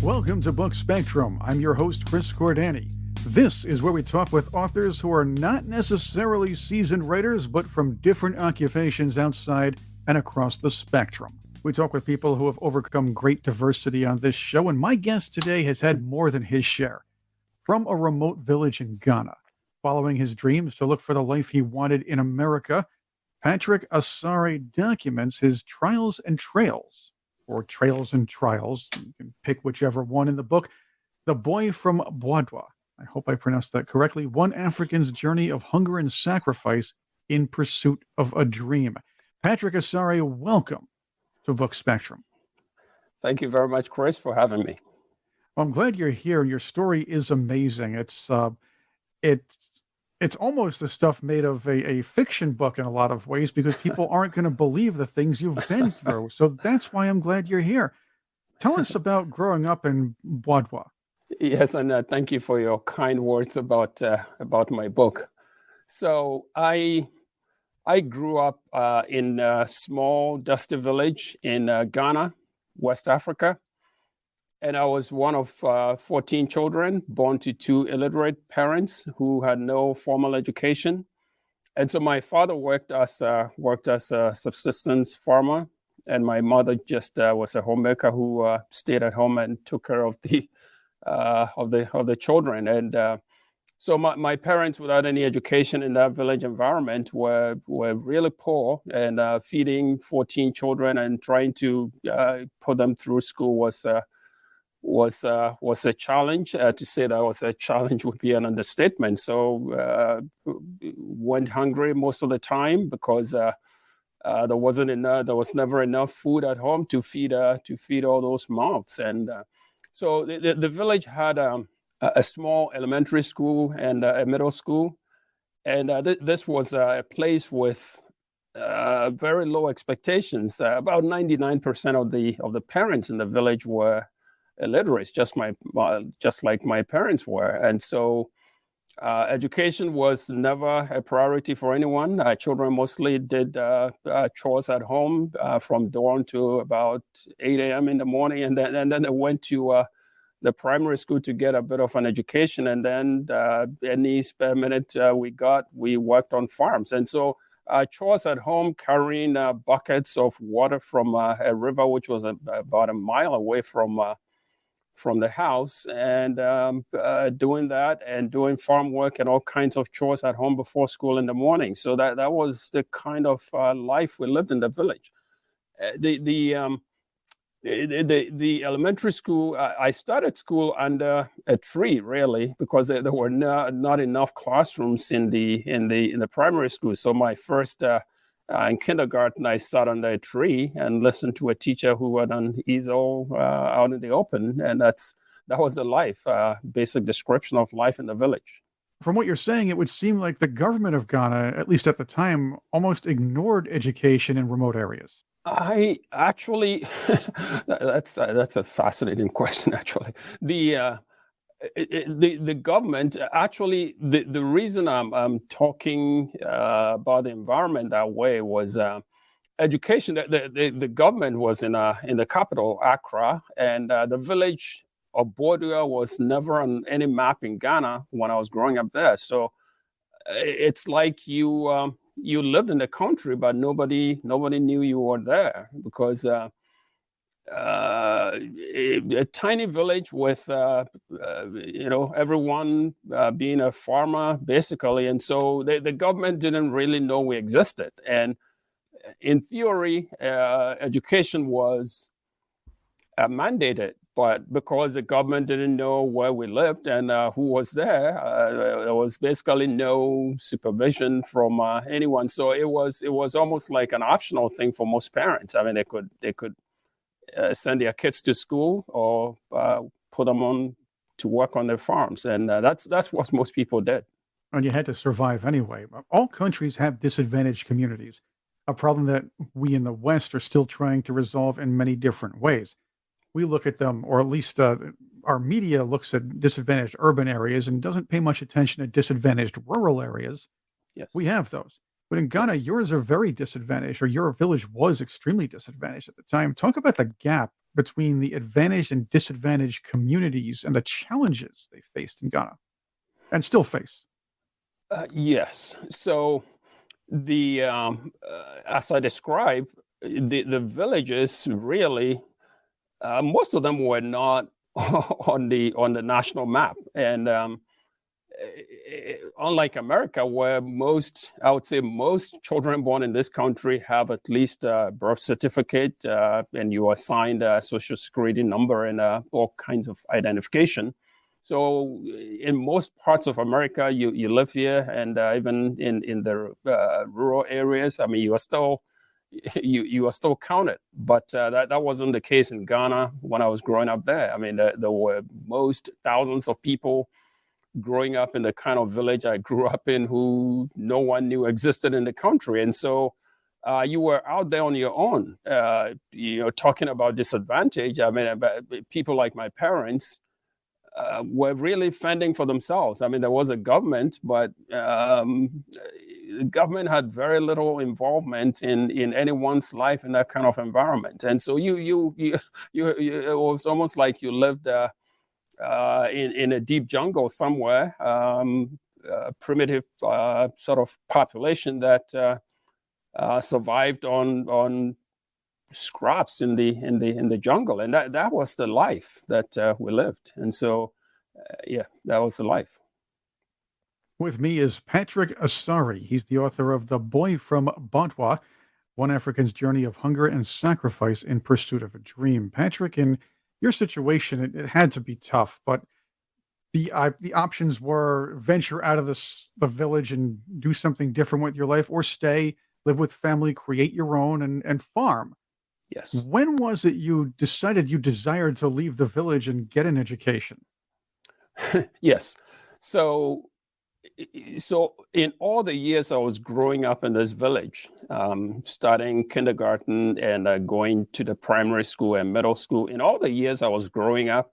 Welcome to Book Spectrum. I'm your host, Chris Cordani. This is where we talk with authors who are not necessarily seasoned writers, but from different occupations outside and across the spectrum. We talk with people who have overcome great diversity on this show, and my guest today has had more than his share. From a remote village in Ghana, following his dreams to look for the life he wanted in America, Patrick Asare documents his trials and trails, or trails and trials. You can pick whichever one in the book. The Boy from Boadua, I hope I pronounced that correctly, one African's journey of hunger and sacrifice in pursuit of a dream. Patrick Asare, welcome to Book Spectrum. Thank you very much, Chris, for having me. Well, I'm glad you're here. Your story is amazing. It's almost the stuff made of a fiction book in a lot of ways, because people aren't going to believe the things you've been through. So that's why I'm glad you're here. Tell us about growing up in Boadua. Yes, and thank you for your kind words about my book. So I grew up in a small, dusty village in Ghana, West Africa. And I was one of 14 children born to two illiterate parents who had no formal education. And so my father worked as a subsistence farmer, and my mother just was a homemaker who stayed at home and took care of the children. And so my parents, without any education in that village environment, were really poor, and feeding 14 children and trying to put them through school was a challenge. To say that was a challenge would be an understatement. So went hungry most of the time because there was never enough food at home to feed all those mouths. And so the village had a small elementary school and a middle school, and this was a place with very low expectations. About 99% of the parents in the village were illiterates, just like my parents were, and so education was never a priority for anyone. Children mostly did chores at home from dawn to about 8 a.m. in the morning, and then they went to the primary school to get a bit of an education, and then any spare minute we worked on farms. And so chores at home, carrying buckets of water from a river which was about a mile away from the house, and doing that and doing farm work and all kinds of chores at home before school in the morning. So that was the kind of life we lived in the village. The elementary school, I started school under a tree, really, because there were not enough classrooms in the primary school. So my first in kindergarten, I sat under a tree and listened to a teacher who had an easel out in the open, and that was the life, basic description of life in the village. From what you're saying, it would seem like the government of Ghana, at least at the time, almost ignored education in remote areas. I actually, that's a fascinating question. Actually, the government, actually, the reason I'm talking about the environment that way was education. The government was in the capital, Accra, and the village of Boadua was never on any map in Ghana when I was growing up there. So it's like you lived in the country, but nobody knew you were there, because a tiny village with everyone being a farmer basically, and so the government didn't really know we existed. And in theory, education was mandated, but because the government didn't know where we lived and who was there, there was basically no supervision from anyone. So it was almost like an optional thing for most parents. I mean, they could send their kids to school or put them on to work on their farms, and that's what most people did. And you had to survive anyway. All countries have disadvantaged communities, a problem that we in the West are still trying to resolve in many different ways. We look at them, or at least our media looks at disadvantaged urban areas and doesn't pay much attention to disadvantaged rural areas. Yes. We have those. But in Ghana, yours are very disadvantaged, or your village was extremely disadvantaged at the time. Talk about the gap between the advantaged and disadvantaged communities and the challenges they faced in Ghana and still face? Yes. So the as I described, the villages really most of them were not on the national map, and unlike America, where I would say most children born in this country have at least a birth certificate, and you are assigned a social security number and all kinds of identification. So, in most parts of America, you live here, and even in the rural areas, I mean, you are still you are still counted. But that wasn't the case in Ghana when I was growing up there. I mean, there were most thousands of people growing up in the kind of village I grew up in who no one knew existed in the country. And so you were out there on your own, talking about disadvantage. I mean, people like my parents were really fending for themselves. I mean, there was a government, but the government had very little involvement in anyone's life in that kind of environment. And so it was almost like you lived in a deep jungle somewhere, primitive sort of population that survived on scraps in the jungle, and that was the life that we lived. And so, that was the life. With me is Patrick Asare. He's the author of The Boy from Boadua, One African's Journey of Hunger and Sacrifice in Pursuit of a Dream. Patrick, in your situation, it had to be tough, but the options were venture out of the village and do something different with your life, or stay, live with family, create your own, and farm. Yes. When was it you decided you desired to leave the village and get an education? Yes. So in all the years I was growing up in this village, starting kindergarten and going to the primary school and middle school, in all the years I was growing up,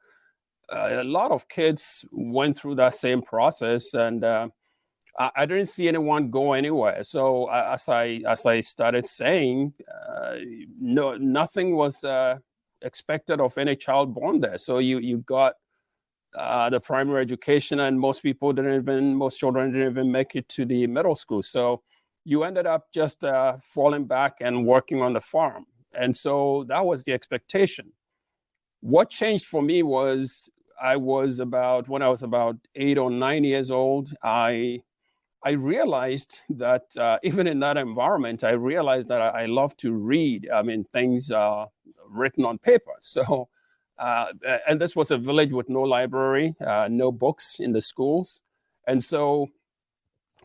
a lot of kids went through that same process, and I didn't see anyone go anywhere. So as I started saying, no, nothing was expected of any child born there. So you got the primary education, and most children didn't even make it to the middle school. So you ended up just falling back and working on the farm. And so that was the expectation. What changed for me was when I was about 8 or 9 years old, I realized that even in that environment, I realized that I love to read. I mean, things written on paper. So, and this was a village with no library, no books in the schools. And so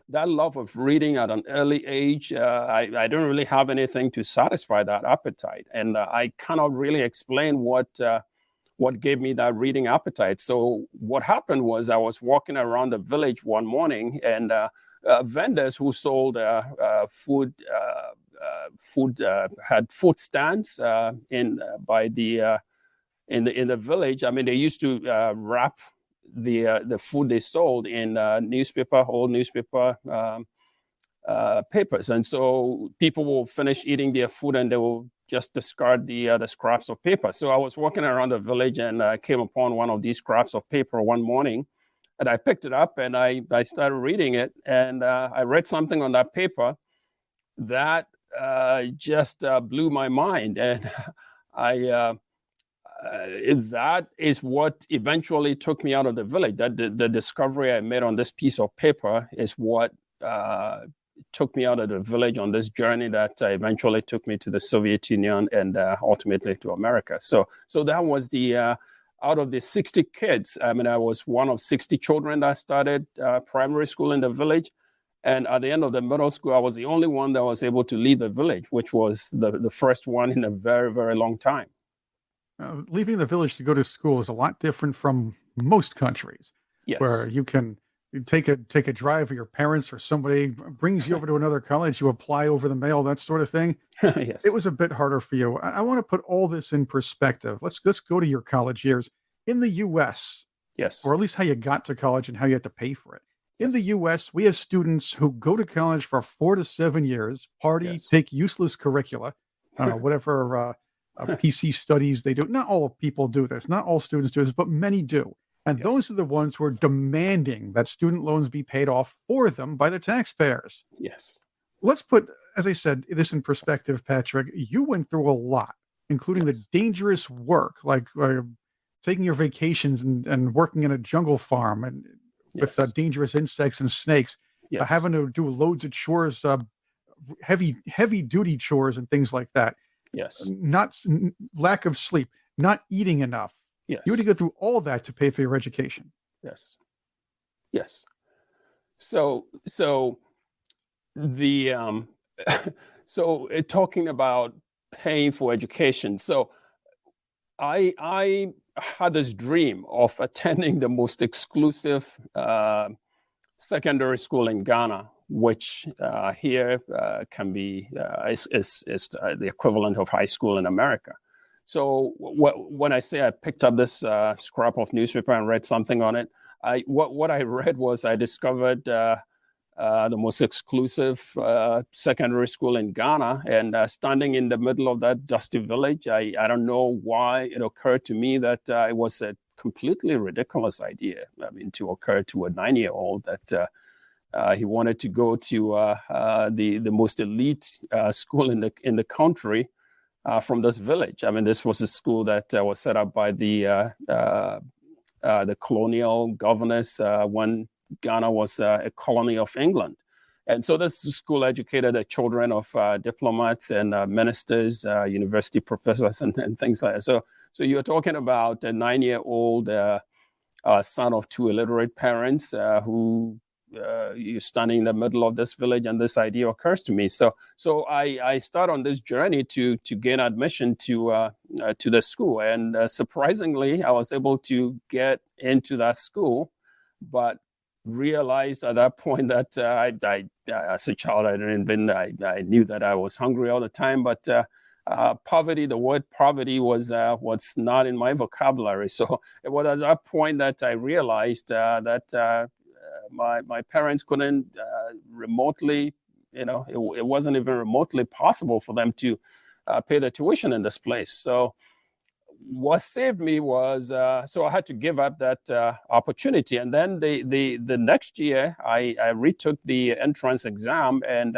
that love of reading at an early age, I didn't really have anything to satisfy that appetite. And I cannot really explain what gave me that reading appetite. So what happened was I was walking around the village one morning, and vendors who sold food had food stands in the village. I mean, they used to wrap the food they sold in old newspaper papers, and so people will finish eating their food and they will just discard the scraps of paper. So I was walking around the village and I came upon one of these scraps of paper one morning, and I picked it up and I started reading it, and I read something on that paper that just blew my mind, and that is what eventually took me out of the village. That the discovery I made on this piece of paper is what took me out of the village on this journey that eventually took me to the Soviet Union and ultimately to America. So that was the out of the 60 kids. I mean, I was one of 60 children that started primary school in the village. And at the end of the middle school, I was the only one that was able to leave the village, which was the first one in a very, very long time. Leaving the village to go to school is a lot different from most countries, Yes. where you take a drive, or your parents or somebody brings you over to another college, you apply over the mail, that sort of thing. Yes. It was a bit harder for you. I want to put all this in perspective. Let's go to your college years in the U.S. Yes. Or at least how you got to college and how you had to pay for it. In the U.S., we have students who go to college for 4 to 7 years, party, take useless curricula, whatever PC studies. They do. Not all people do this. Not all students do this, but many do. And those are the ones who are demanding that student loans be paid off for them by the taxpayers. Yes. Let's put, as I said, this in perspective, Patrick. You went through a lot, including the dangerous work, like taking your vacations and working in a jungle farm and with dangerous insects and snakes, having to do loads of chores, heavy duty chores and things like that. Yes. Lack of sleep, not eating enough. Yes. You had to go through all that to pay for your education. Yes. Yes. So the talking about paying for education. So I had this dream of attending the most exclusive secondary school in Ghana, which here can be is the equivalent of high school in America. So when I say I picked up this scrap of newspaper and read something on it, what I read was I discovered the most exclusive secondary school in Ghana, and standing in the middle of that dusty village, I don't know why it occurred to me that it was a completely ridiculous idea. I mean, to occur to a 9-year-old that he wanted to go to the most elite school in the country from this village. I mean, this was a school that was set up by the colonial governors when Ghana was a colony of England. And so this school educated the children of diplomats and ministers, university professors, and things like that. So you're talking about a 9-year-old son of two illiterate parents who you're standing in the middle of this village, and this idea occurs to me. So I start on this journey to gain admission to the school, and surprisingly, I was able to get into that school, but realized at that point that I as a child, I knew that I was hungry all the time, but poverty, the word poverty was not in my vocabulary. So it was at that point that I realized that my parents couldn't remotely, it wasn't even remotely possible for them to pay the tuition in this place. So what saved me was, so I had to give up that opportunity. And then the next year, I retook the entrance exam, and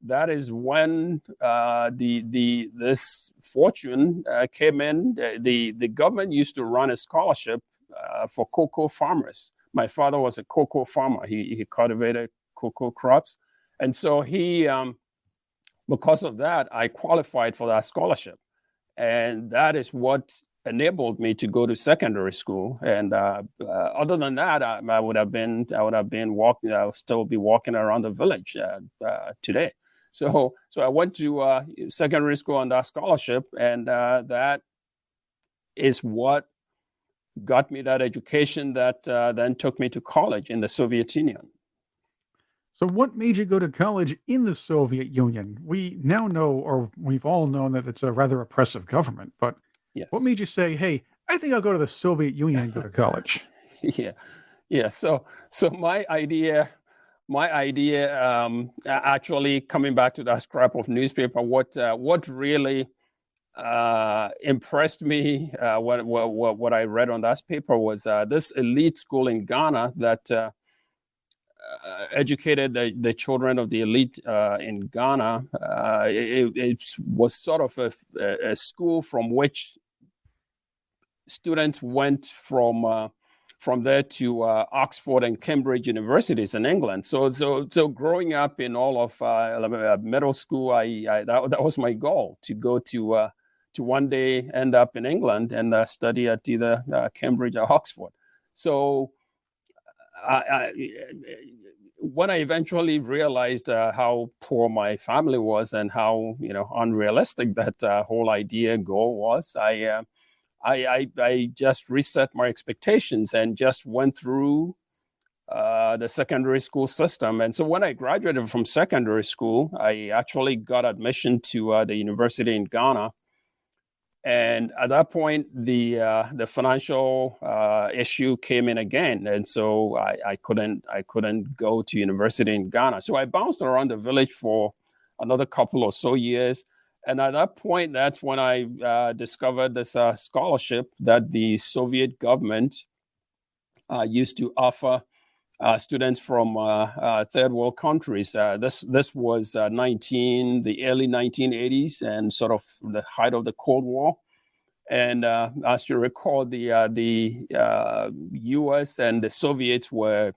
that is when this fortune came in. The government used to run a scholarship for cocoa farmers. My father was a cocoa farmer. He cultivated cocoa crops. And so because of that, I qualified for that scholarship. And that is what enabled me to go to secondary school. And other than that, I would have been walking. I would still be walking around the village today. So I went to secondary school on that scholarship, and that is what got me that education that then took me to college in the Soviet Union. So what made you go to college in the Soviet Union? We now know, or we've all known, that it's a rather oppressive government, but what made you say, hey, I think I'll go to the Soviet Union and go to college? Yeah. So my idea, actually coming back to that scrap of newspaper, what really impressed me, what I read on that paper was this elite school in Ghana that educated the children of the elite in Ghana. It was sort of a school from which students went from there to Oxford and Cambridge universities in England. So growing up in all of middle school, that was my goal, to go to one day end up in England and study at either Cambridge or Oxford. So when I eventually realized how poor my family was and how unrealistic that whole idea goal was, I just reset my expectations and just went through the secondary school system. And so when I graduated from secondary school, I actually got admission to the university in Ghana. And at that point, the financial issue came in again, and so I couldn't go to university in Ghana. So I bounced around the village for another couple or so years, And at that point, that's when I discovered this scholarship that the Soviet government used to offer students from third world countries. This was the early 1980s, and sort of the height of the Cold War. And as you recall, the U.S. and the Soviets were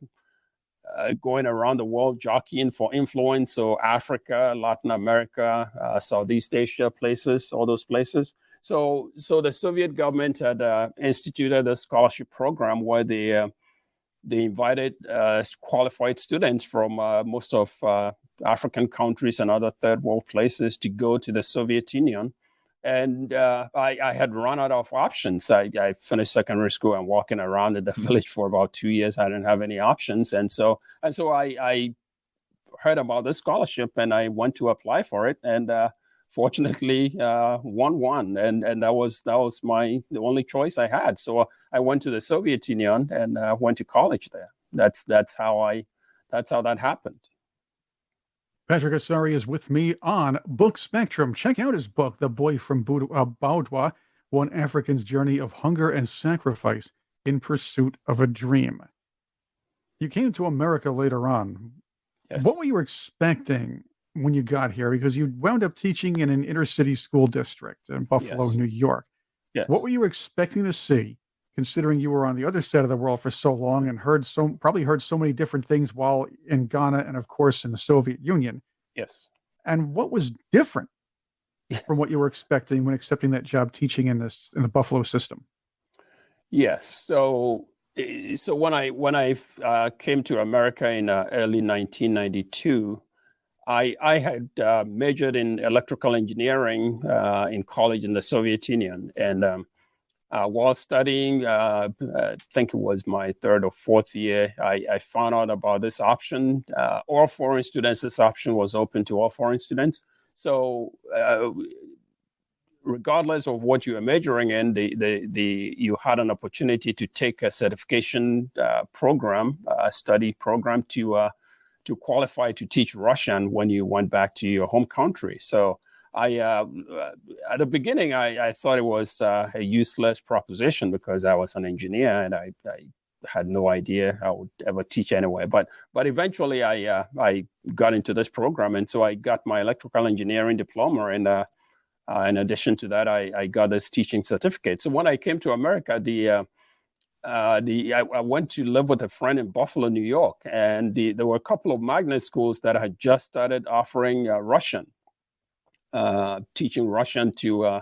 going around the world jockeying for influence. So Africa, Latin America, Southeast Asia places, all those places. So the Soviet government had instituted a scholarship program where they invited qualified students from most of African countries and other third world places to go to the Soviet Union. And I had run out of options. I finished secondary school and walking around in the village for about 2 years. I didn't have any options. And so I heard about this scholarship and I went to apply for it. And fortunately, won. And that was the only choice I had. So I went to the Soviet Union and went to college there. That's how that happened. Patrick Asare is with me on Book Spectrum. Check out his book, The Boy from Boadua, One African's Journey of Hunger and Sacrifice in Pursuit of a Dream. You came to America later on. Yes. What were you expecting when you got here? Because you wound up teaching in an inner city school district in Buffalo, Yes. New York. Yes. What were you expecting to see, considering you were on the other side of the world for so long and probably heard so many different things while in Ghana and, of course, in the Soviet Union? Yes. And what was different from what you were expecting when accepting that job teaching in the Buffalo system? Yes. So when I came to America in early 1992, I had majored in electrical engineering in college in the Soviet Union, and while studying, I think it was my third or fourth year, I found out about this option. All foreign students, this option was open to all foreign students. So regardless of what you were majoring in, you had an opportunity to take a certification program, a study program to qualify to teach Russian when you went back to your home country. So at the beginning, I thought it was a useless proposition because I was an engineer and I had no idea I would ever teach anyway. But eventually, I got into this program, and so I got my electrical engineering diploma. And in addition to that, I got this teaching certificate. So when I came to America, I went to live with a friend in Buffalo, New York, and there were a couple of magnet schools that had just started offering Russian. Teaching Russian to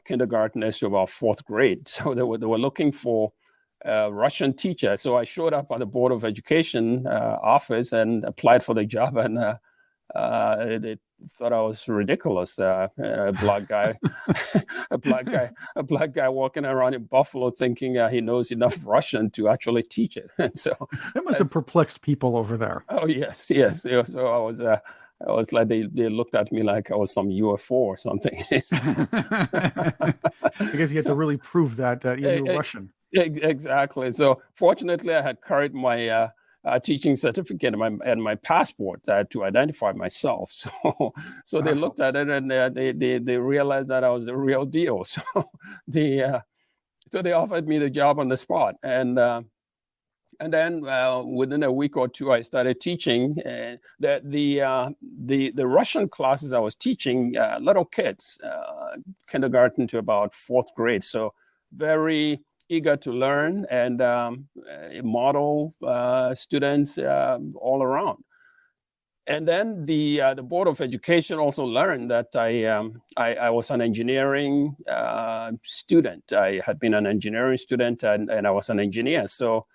kindergartners to about fourth grade. So they were looking for a Russian teacher. So I showed up at the Board of Education office and applied for the job, and they thought I was ridiculous. A black guy, a black guy walking around in Buffalo thinking he knows enough Russian to actually teach it. And so that must have perplexed people over there. Oh yes. So I was like, they looked at me like I was some UFO or something. I guess you had to really prove that you knew Russian. Exactly. So fortunately, I had carried my teaching certificate and my passport to identify myself. So they looked at it and they realized that I was the real deal. So they offered me the job on the spot. And then within a week or two, I started teaching. The Russian classes I was teaching, little kids, kindergarten to about fourth grade. So very eager to learn and model students all around. And then the Board of Education also learned that I was an engineering student. I had been an engineering student and I was an engineer. So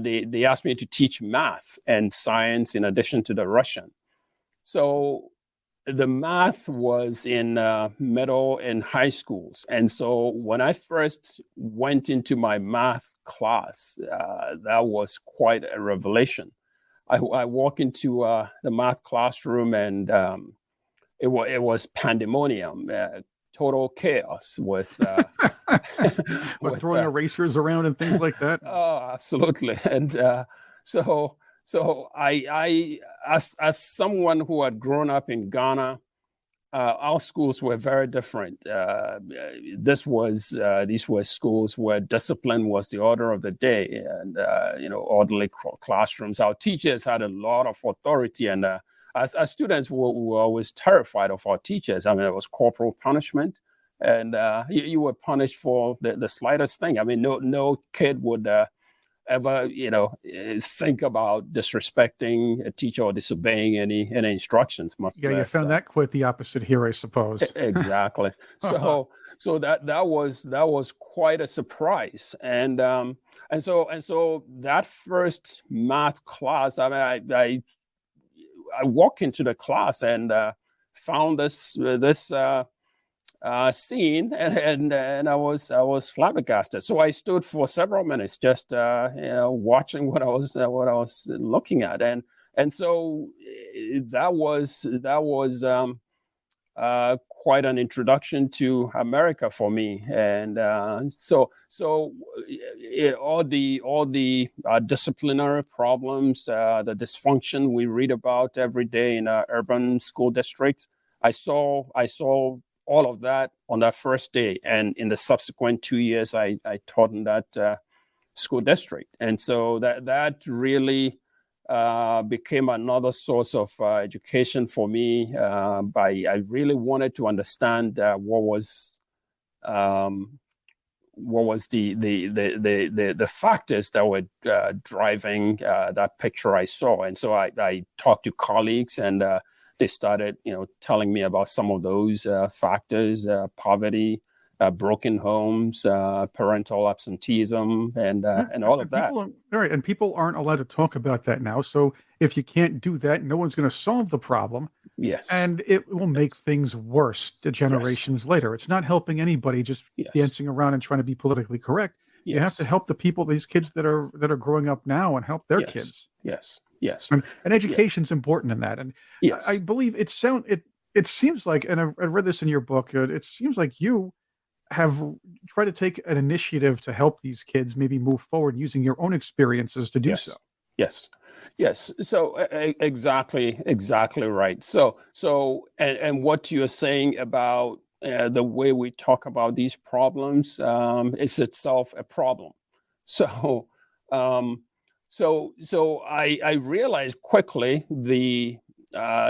they asked me to teach math and science in addition to the Russian. So the math was in middle and high schools. And so when I first went into my math class, that was quite a revelation. I walked into the math classroom and it was pandemonium. Total chaos with throwing erasers around and things like that. Oh, absolutely. And so I as someone who had grown up in Ghana, our schools were very different. These were schools where discipline was the order of the day, and orderly classrooms. Our teachers had a lot of authority, and as students, we were always terrified of our teachers. I mean, it was corporal punishment, and you were punished for the slightest thing. I mean, no kid would ever, think about disrespecting a teacher or disobeying any instructions. You found that quite the opposite here, I suppose. Exactly. So that was quite a surprise, and so that first math class, I mean, I walked into the class and found this scene, and I was flabbergasted. So I stood for several minutes just watching what I was looking at, and so that was quite an introduction to America for me, and so all the disciplinary problems, the dysfunction we read about every day in urban school districts, I saw all of that on that first day, and in the subsequent 2 years, I taught in that school district, and so that really became another source of education for me. I really wanted to understand what was the factors that were driving that picture I saw, and so I talked to colleagues, and they started, telling me about some of those factors: poverty, broken homes, parental absenteeism, and all of that. All right, and people aren't allowed to talk about that now. So if you can't do that, no one's going to solve the problem. Yes, and it will make things worse to generations later. It's not helping anybody just dancing around and trying to be politically correct. You have to help the people, these kids that are growing up now, and help their kids. Yes. And education's important in that. And I believe it seems like, and I read this in your book, it seems like you have tried to take an initiative to help these kids maybe move forward using your own experiences to do so. Yes. So exactly right. So and what you're saying about the way we talk about these problems is itself a problem. So I realized quickly the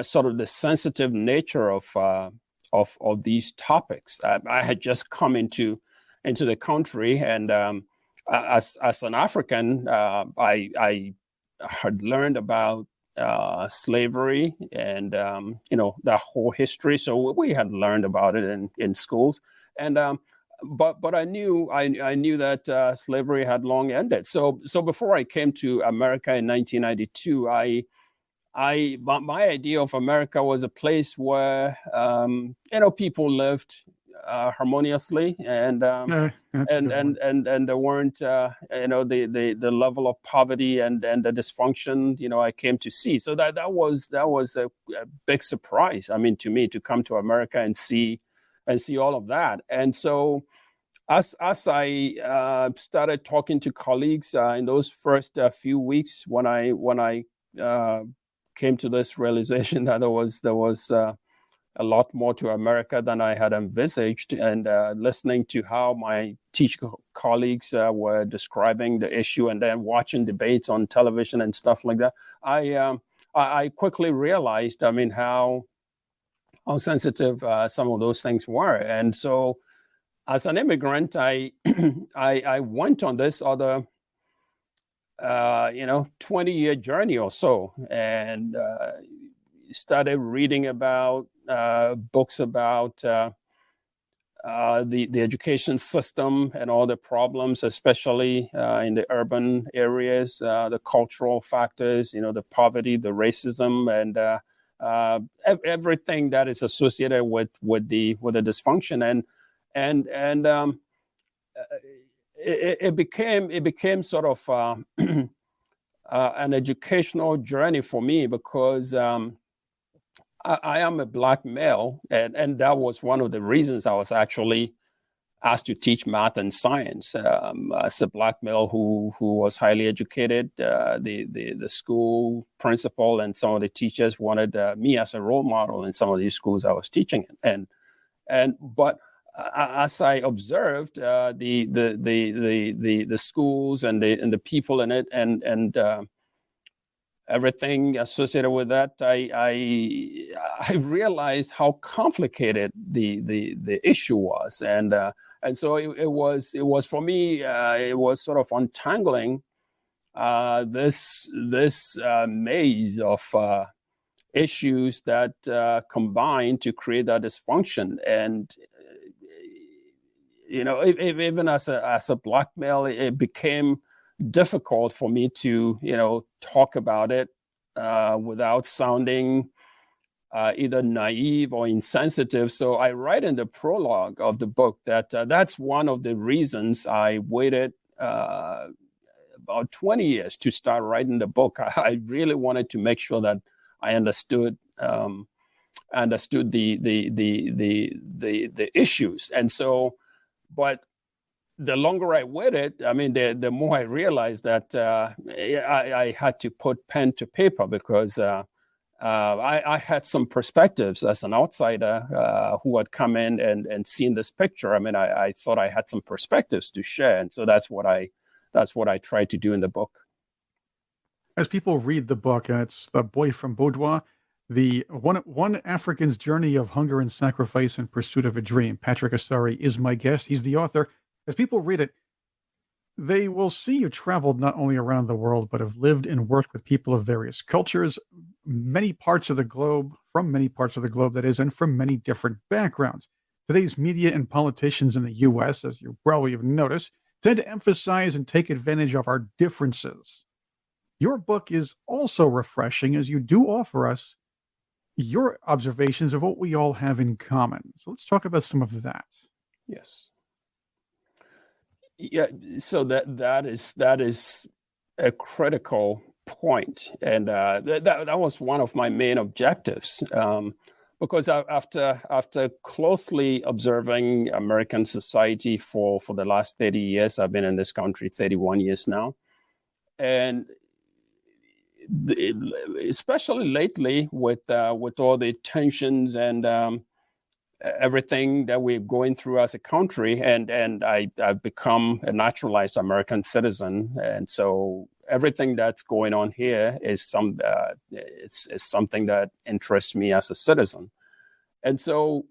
sort of the sensitive nature of these topics. I had just come into the country, and as an African, I had learned about slavery and that whole history. So we had learned about it in schools, and but I knew that slavery had long ended. So before I came to America in 1992, my idea of America was a place where people lived harmoniously, and there weren't the level of poverty and the dysfunction I came to see. So that was a big surprise. I mean, to me, to come to America and see all of that. And so as I started talking to colleagues in those first few weeks, when I came to this realization that there was a lot more to America than I had envisaged, and listening to how my teacher colleagues were describing the issue, and then watching debates on television and stuff like that, I quickly realized, I mean, how sensitive some of those things were. And so, as an immigrant, I went on this other 20-year journey or so, and started reading about books about the education system and all the problems, especially in the urban areas, the cultural factors, the poverty, the racism, and everything that is associated with the dysfunction, and it became sort of an educational journey for me, because I am a Black male, and that was one of the reasons I was actually asked to teach math and science. As a black male who was highly educated, the school principal and some of the teachers wanted me as a role model in some of these schools I was teaching in. But as I observed the schools and the people in it and everything associated with that, I realized how complicated the issue was, and so it was for me. It was sort of untangling this maze of issues that combine to create that dysfunction. And even as a black male, it became difficult for me to talk about it without sounding either naive or insensitive. So I write in the prologue of the book that that's one of the reasons I waited about 20 years to start writing the book. I really wanted to make sure that I understood the issues. And so, but the longer I waited, I mean, the more I realized that I had to put pen to paper, because I had some perspectives as an outsider who had come in and seen this picture. I mean, I thought I had some perspectives to share, and so that's what I tried to do in the book. As people read the book, and it's The Boy from Boadua, the one African's journey of hunger and sacrifice in pursuit of a dream. Patrick Asare is my guest. He's the author. As people read it, they will see you traveled not only around the world, but have lived and worked with people of various cultures, many parts of the globe, that is, and from many different backgrounds. Today's media and politicians in the U.S., as you probably have noticed, tend to emphasize and take advantage of our differences. Your book is also refreshing, as you do offer us your observations of what we all have in common. So let's talk about some of that. Yes. Yeah. So that is a critical point, and that was one of my main objectives. Because after closely observing American society for the last 30 years, I've been in this country 31 years now, and especially lately with all the tensions and everything that we're going through as a country, and I've become a naturalized American citizen, and so everything that's going on here is something that interests me as a citizen. And so,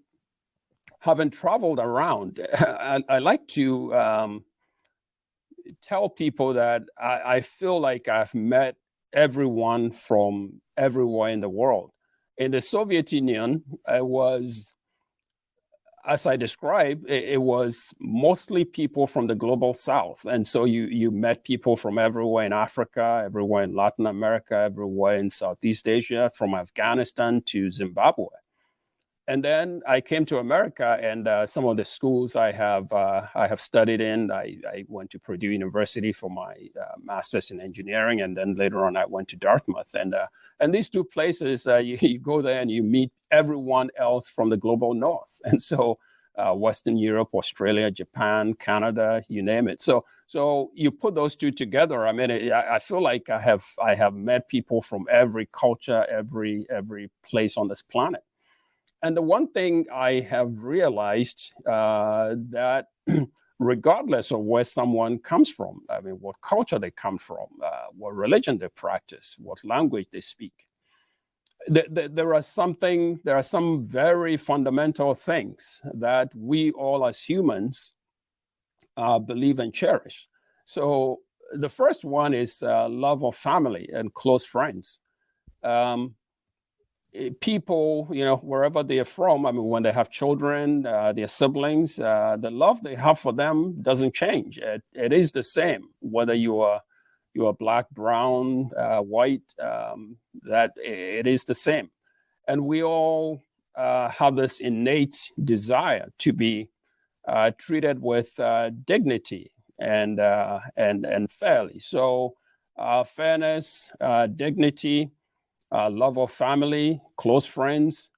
having traveled around, I like to tell people that I feel like I've met everyone from everywhere in the world. In the Soviet Union, I was, as I described, it was mostly people from the global South. And so you met people from everywhere in Africa, everywhere in Latin America, everywhere in Southeast Asia, from Afghanistan to Zimbabwe. And then I came to America, and some of the schools I have studied in, I went to Purdue University for my master's in engineering, and then later on I went to Dartmouth. And these two places, you go there and you meet everyone else from the global North. And so Western Europe, Australia, Japan, Canada, you name it. So you put those two together. I mean, I feel like I have met people from every culture, every place on this planet. And the one thing I have realized that regardless of where someone comes from, I mean, what culture they come from, what religion they practice, what language they speak, there are some very fundamental things that we all as humans believe and cherish. So the first one is love of family and close friends. People, wherever they are from, I mean, when they have children, their siblings, the love they have for them doesn't change. It is the same, whether you are black, brown, white, that it is the same. And we all have this innate desire to be treated with dignity and fairly. So fairness, dignity, love of family, close friends,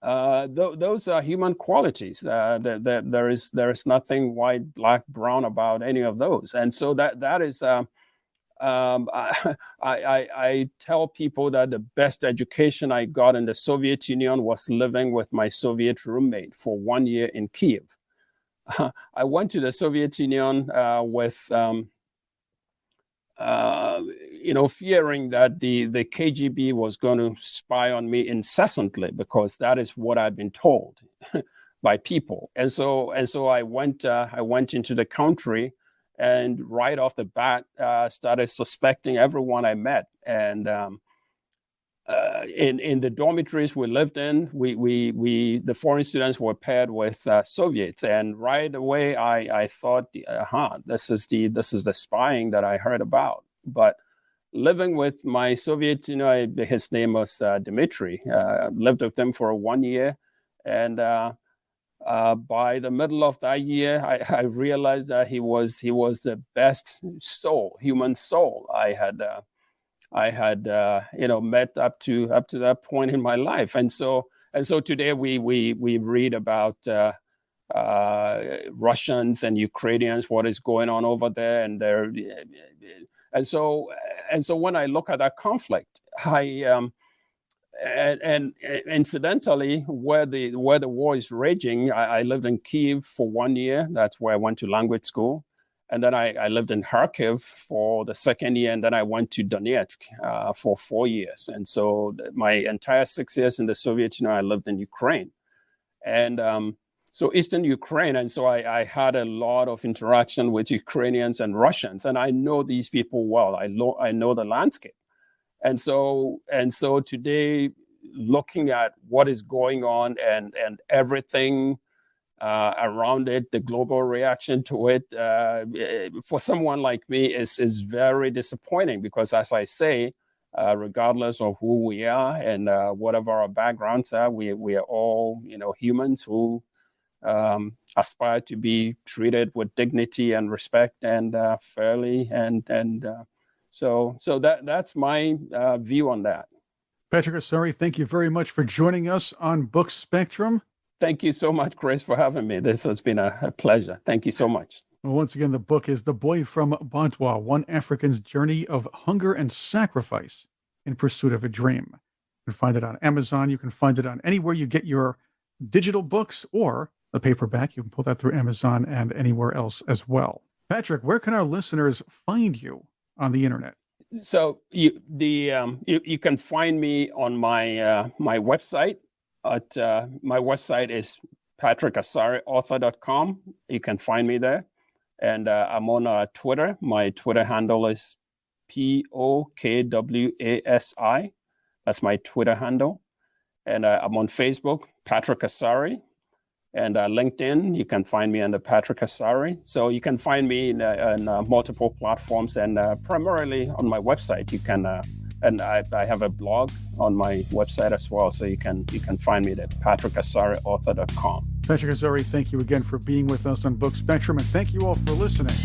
those are human qualities. There is nothing white, black, brown about any of those, and so that is. I tell people that the best education I got in the Soviet Union was living with my Soviet roommate for 1 year in Kiev. I went to the Soviet Union with, fearing that the KGB was going to spy on me incessantly, because that is what I've been told by people. And so I went into the country, and right off the bat, started suspecting everyone I met. And in the dormitories we lived in, the foreign students were paired with Soviets, and right away I thought, this is the spying that I heard about. But living with my Soviet, his name was Dmitry. Lived with him for 1 year, and by the middle of that year, I realized that he was the best human soul I had met up to that point in my life. And so today we read about Russians and Ukrainians, what is going on over there, and so when I look at that conflict, and incidentally, where the war is raging, I lived in Kiev for 1 year. That's where I went to language school. And then I lived in Kharkiv for the second year. And then I went to Donetsk for 4 years. And so my entire 6 years in the Soviet Union, I lived in Ukraine. And so Eastern Ukraine. And so I had a lot of interaction with Ukrainians and Russians. And I know these people well. I know the landscape. And so today, looking at what is going on and everything around it, the global reaction to it, for someone like me is very disappointing, because, as I say, regardless of who we are and whatever our backgrounds are, we are all humans who aspire to be treated with dignity and respect and fairly and. So that's my view on that. Patrick Asare, thank you very much for joining us on Book Spectrum. Thank you so much, Chris, for having me. This has been a pleasure. Thank you so much. Well, once again, the book is The Boy from Boadua, One African's Journey of Hunger and Sacrifice in Pursuit of a Dream. You can find it on Amazon. You can find it on anywhere you get your digital books, or the paperback. You can pull that through Amazon and anywhere else as well. Patrick, where can our listeners find you on the internet? So you can find me on my my website. My website is patrickasareauthor.com. You can find me there, and I'm on Twitter. My Twitter handle is POKWASI. That's my Twitter handle, and I'm on Facebook, Patrick Asare. And LinkedIn, you can find me under Patrick Asare. So you can find me in multiple platforms, and primarily on my website. You can, and I have a blog on my website as well. So you can find me at patrickasareauthor.com. Patrick Asare, thank you again for being with us on Book Spectrum, and thank you all for listening.